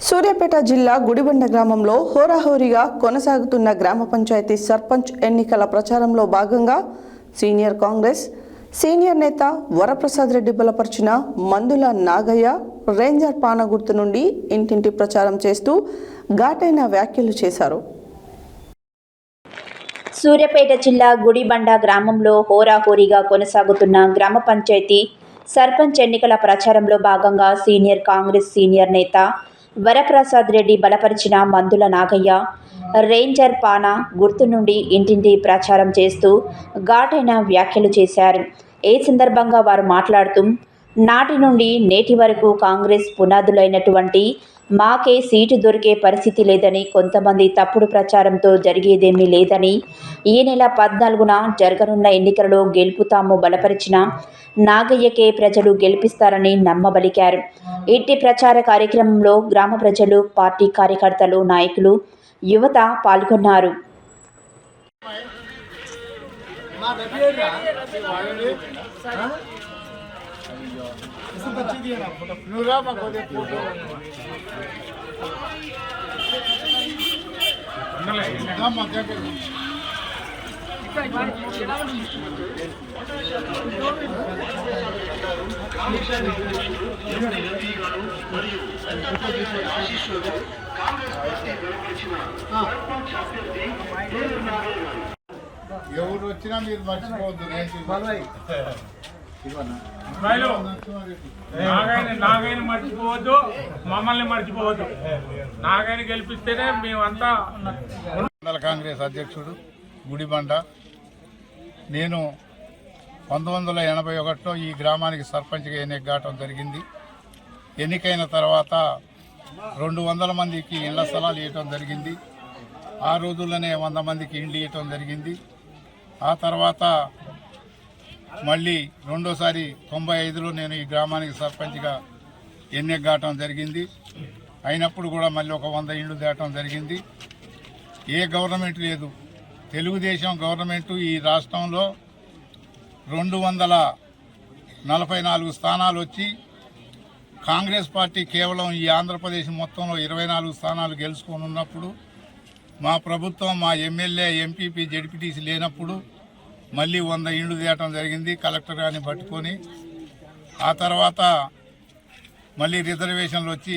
సూర్యాపేట జిల్లా గుడిబండ గ్రామంలో హోరాహోరీగా కొనసాగుతున్న గ్రామ పంచాయతీ సర్పంచ్ ఎన్నికల ప్రచారంలో భాగంగా సీనియర్ కాంగ్రెస్ సీనియర్ నేత వరప్రసాద్ రెడ్డి బలపరిచిన మందుల నాగయ్య రేంజర్ పాన గుర్తు నుండి ఇంటింటి ప్రచారం చేస్తూ ఘాటైన వ్యాఖ్యలు చేశారు. సూర్యాపేట జిల్లా గుడిబండ గ్రామంలో హోరాహోరీగా కొనసాగుతున్న గ్రామ పంచాయతీ సర్పంచ్ ఎన్నికల ప్రచారంలో భాగంగా సీనియర్ కాంగ్రెస్ సీనియర్ నేత వరప్రసాద్ రెడ్డి బలపరిచిన మందుల నాగయ్య రేంజర్ పాన గుర్తు నుండి ఇంటింటి ప్రచారం చేస్తూ ఘాటైన వ్యాఖ్యలు చేశారు. ఈ సందర్భంగా వారు మాట్లాడుతూ నాటి నుండి నేటి వరకు కాంగ్రెస్ పునాదులైనటువంటి మాకే సీటు దొరికే పరిస్థితి లేదని, కొంతమంది తప్పుడు ప్రచారంతో జరిగేదేమీ లేదని, ఈ నెల 14న జరగనున్న ఎన్నికలలో గెలుపుతాము బలపరిచిన నాగయ్యకే ప్రజలు గెలిపిస్తారని నమ్మబలికారు. ఇట్టి ప్రచార కార్యక్రమంలో గ్రామ ప్రజలు, పార్టీ కార్యకర్తలు, నాయకులు, యువత పాల్గొన్నారు. ఎవరు వచ్చినా మీరు మర్చిపోవద్దు. నాగైన మర్చిపోవద్దు, మమ్మల్ని మర్చిపోవద్దు. నాగైన గెలిపిస్తేనే మేమంతా. మండల కాంగ్రెస్ అధ్యక్షుడు గుడిబండ. నేను 1981లో ఈ గ్రామానికి సర్పంచ్గా ఎన్నికగాటం జరిగింది. ఎన్నికైన తర్వాత 200 మందికి ఇళ్ల స్థలాలు ఇవ్వటం జరిగింది. ఆ రోజుల్లోనే 100 మందికి ఇండ్లు ఇవ్వటం జరిగింది. ఆ తర్వాత మళ్ళీ రెండోసారి 95లో నేను ఈ గ్రామానికి సర్పంచ్గా ఎన్నికగాటం జరిగింది. అయినప్పుడు కూడా మళ్ళీ ఒక 100 ఇండ్లు దాటం జరిగింది. ఏ గవర్నమెంట్ లేదు. తెలుగుదేశం గవర్నమెంట్ ఈ రాష్ట్రంలో 244 స్థానాలు వచ్చి, కాంగ్రెస్ పార్టీ కేవలం ఈ ఆంధ్రప్రదేశ్ మొత్తంలో 24 స్థానాలు గెలుచుకొని ఉన్నప్పుడు, మా ప్రభుత్వం, మా ఎమ్మెల్యే, ఎంపీపీ, జడ్పీటీసీ లేనప్పుడు మళ్ళీ 100 ఇండ్లు తేయటం జరిగింది కలెక్టర్ గారిని పట్టుకొని. ఆ తర్వాత మళ్ళీ రిజర్వేషన్లు వచ్చి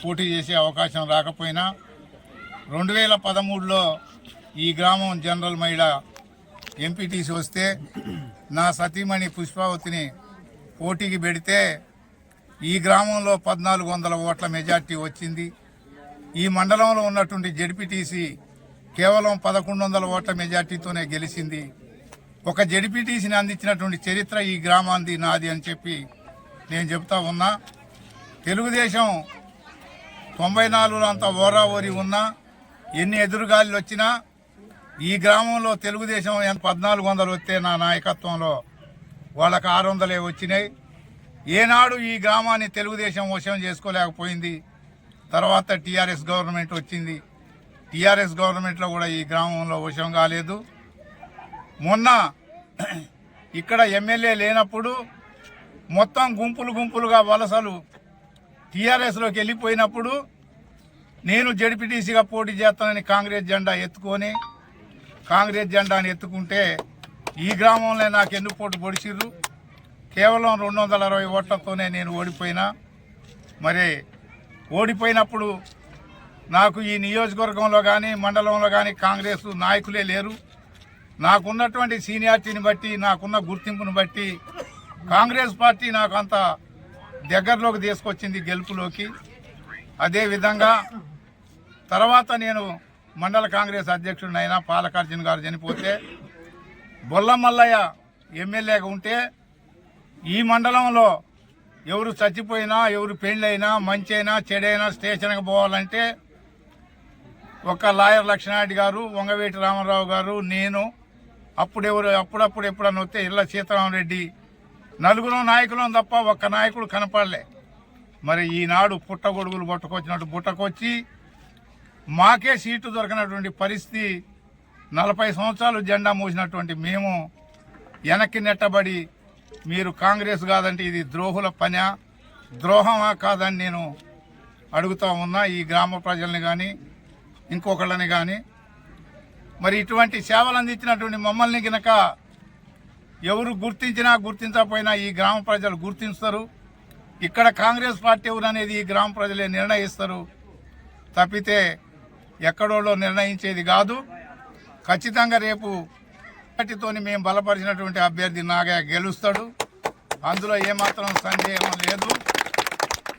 పోటీ చేసే అవకాశం రాకపోయినా 2013లో ఈ గ్రామం జనరల్ మహిళ ఎంపీటీసీ వస్తే నా సతీమణి పుష్పావతిని పోటీకి పెడితే ఈ గ్రామంలో 1400 ఓట్ల మెజార్టీ వచ్చింది. ఈ మండలంలో ఉన్నటువంటి జడ్పీటీసీ కేవలం 1100 ఓట్ల మెజార్టీతోనే గెలిచింది. ఒక జడ్పీటీసీని అందించినటువంటి చరిత్ర ఈ గ్రామాంది, నాది అని చెప్పి నేను చెప్తా ఉన్నా. తెలుగుదేశం 94లో అంత ఓరాఓరి ఉన్నా, ఎన్ని ఎదురుగాలు వచ్చినా ఈ గ్రామంలో తెలుగుదేశం 1400 వస్తే నా నాయకత్వంలో వాళ్ళకి 600 వచ్చినాయి. ఏనాడు ఈ గ్రామాన్ని తెలుగుదేశం వశం చేసుకోలేకపోయింది. తర్వాత టీఆర్ఎస్ గవర్నమెంట్ వచ్చింది. టీఆర్ఎస్ గవర్నమెంట్లో కూడా ఈ గ్రామంలో వశం కాలేదు. మొన్న ఇక్కడ ఎమ్మెల్యే లేనప్పుడు మొత్తం గుంపులుగా వలసలు టీఆర్ఎస్లోకి వెళ్ళిపోయినప్పుడు నేను జడ్పీటీసీగా పోటీ చేస్తానని కాంగ్రెస్ జెండాని ఎత్తుకుంటే ఈ గ్రామంలో నాకు ఎన్ను పోటు పొడిచిర్రు. కేవలం 260 ఓట్లతోనే నేను ఓడిపోయినా. మరి ఓడిపోయినప్పుడు నాకు ఈ నియోజకవర్గంలో కానీ మండలంలో కానీ కాంగ్రెస్ నాయకులే లేరు. నాకున్నటువంటి సీనియారిటీని బట్టి, నాకున్న గుర్తింపును బట్టి కాంగ్రెస్ పార్టీ నాకు అంత దగ్గరలోకి తీసుకొచ్చింది గెలుపులోకి. అదేవిధంగా తర్వాత నేను మండల కాంగ్రెస్ అధ్యక్షుడినైనా పాలకార్జున గారు చనిపోతే బొల్లమల్లయ్య ఎమ్మెల్యేగా ఉంటే ఈ మండలంలో ఎవరు చచ్చిపోయినా, ఎవరు పెళ్ళైనా, మంచి అయినా చెడైనా స్టేషన్కి పోవాలంటే ఒక లాయర్ లక్ష్మణారెడ్డి గారు, వంగవేటి రామారావు గారు, నేను, అప్పుడప్పుడు ఎప్పుడన్నా వస్తే ఇళ్ళ సీతారామరెడ్డి, నలుగురు నాయకులం తప్ప ఒక్క నాయకుడు కనపడలే. మరి ఈనాడు పుట్టగొడుగులు పట్టుకొచ్చినట్టు బుట్టకొచ్చి మాకే సీటు దొరకనటువంటి పరిస్థితి. 40 సంవత్సరాలు జెండా మోసినటువంటి మేము వెనక్కి నెట్టబడి మీరు కాంగ్రెస్ కాదంటే ఇది ద్రోహుల పనా, ద్రోహమా కాదని నేను అడుగుతా ఉన్నా ఈ గ్రామ ప్రజల్ని కానీ ఇంకొకళ్ళని కానీ. మరి ఇటువంటి సేవలు అందించినటువంటి మమ్మల్ని గినక ఎవరు గుర్తించినా గుర్తించకపోయినా ఈ గ్రామ ప్రజలు గుర్తిస్తారు. ఇక్కడ కాంగ్రెస్ పార్టీ ఎవరు అనేది ఈ గ్రామ ప్రజలే నిర్ణయిస్తారు తప్పితే ఎక్కడోళ్ళో నిర్ణయించేది కాదు. ఖచ్చితంగా రేపు పార్టీతోని మేము బలపరిచినటువంటి అభ్యర్థి నాగయ్య గెలుస్తాడు, అందులో ఏమాత్రం సందేహం లేదు.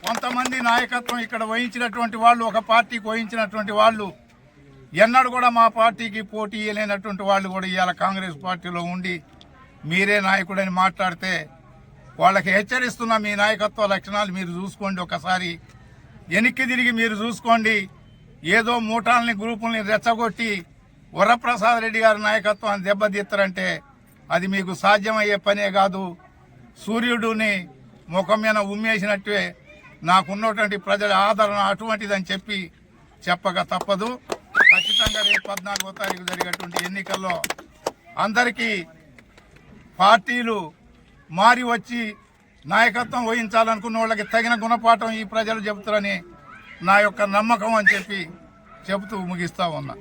కొంతమంది నాయకత్వం ఇక్కడ వహించినటువంటి వాళ్ళు, ఒక పార్టీకి వహించినటువంటి వాళ్ళు ఎన్నడూ కూడా మా పార్టీకి పోటీ ఇవ్వలేనటువంటి వాళ్ళు కూడా ఇవాళ కాంగ్రెస్ పార్టీలో ఉండి మీరే నాయకుడని మాట్లాడితే వాళ్ళకి హెచ్చరిస్తున్న మీ నాయకత్వ లక్షణాలు మీరు చూసుకోండి. ఒకసారి వెనక్కి తిరిగి మీరు చూసుకోండి. ఏదో మూటాలని గ్రూపుల్ని రెచ్చగొట్టి వరప్రసాద్ రెడ్డి గారి నాయకత్వాన్ని దెబ్బతీస్తారంటే అది మీకు సాధ్యమయ్యే పనే కాదు. సూర్యుడిని ముఖం మీద ఉమ్మేసినట్టే నాకున్నటువంటి ప్రజల ఆదరణ అటువంటిదని చెప్పక తప్పదు. ఖచ్చితంగా రేపు 14వ తారీఖు జరిగేటువంటి ఎన్నికల్లో అందరికీ పార్టీలు మారి వచ్చి నాయకత్వం వహించాలనుకున్న వాళ్ళకి తగిన గుణపాఠం ఈ ప్రజలు చెబుతారని నా యొక్క నమ్మకం అని చెబుతూ ముగిస్తా ఉన్నా.